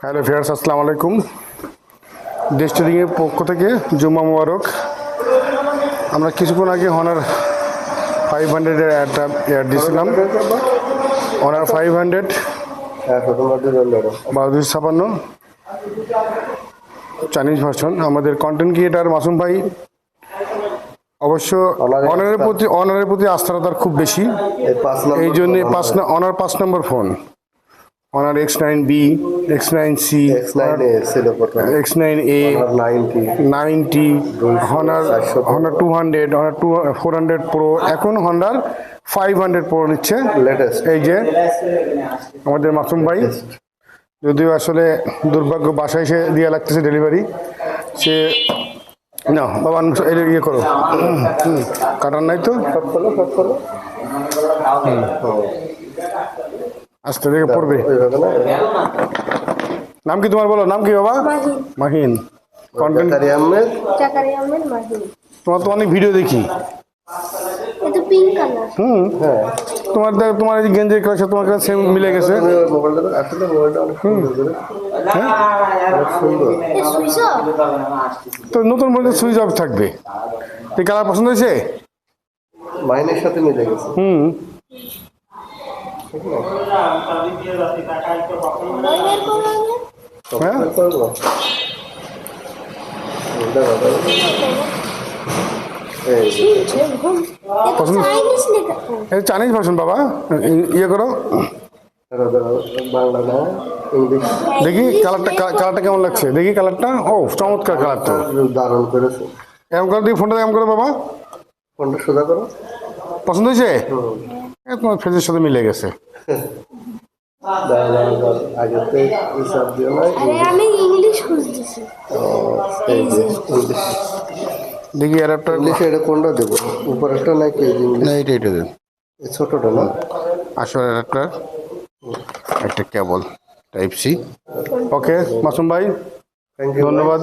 Hello viewers, আসসালামু আলাইকুম। ডেস্টিনিংয়ের পক্ষ থেকে জুম্মা মুবারক। আমরা কিছুক্ষণ আগে হনার 500-এর একটা অ্যাড দিয়েছিলাম। Honours 500 1256 Chinese version. আমাদের কন্টেন্ট ক্রিয়েটার মাসুম ভাই অবশ্য অনারের প্রতি আস্থাটা তার খুব বেশি, এই জন্যে Honor 5 number phone. Honor X9B, X9C, X9A, 90, Honor 200, Honor 400 Pro, এখন হন্ডার 500 প্রো নিচ্ছে লেটেস্ট। এই যে আমাদের মাসুম ভাই, যদিও আসলে দুর্ভাগ্য বাসায় এসে দিয়ে লাগতেছে ডেলিভারি। সে না বাবা ইয়ে করো, কাটার নাই তো, আস্তে থেকে পড়বে। নাম কি তোমার, বলো নাম কি বাবা? মাহিন। কন্টেন্ট তোমার তো অনেক ভিডিও দেখি। তোমার এই গেঞ্জের কালার সাথে তোমার কাছে সেম মিলে গেছে। তো নতুন বলতে সুইচ অফ থাকবে। এই কালার পছন্দ হয়েছে? মাইনের সাথে মিলে গেছে। চাইনিজ ভার্সন বাবা, ইয়ে করো বাংলা না ইংলিশ। দেখি কালারটা কেমন লাগছে, দেখি কালারটা। ও চমৎকার কালার তো, দারুণ করেছে। এমন করে দিই, ফোনটা এমন করো বাবা, ফোনটা সোজা করো। পছন্দ হয়েছে? তোমার ফেসের সাথে মিলে গেছে। দেখি আর একটা ইংলিশে এটা কোনটা দেবো, উপরেরটা নাকি এইটা দেন, ছোটটা না? আসলে একটা কেবল টাইপ সি। ওকে মাসুম ভাই, ধন্যবাদ।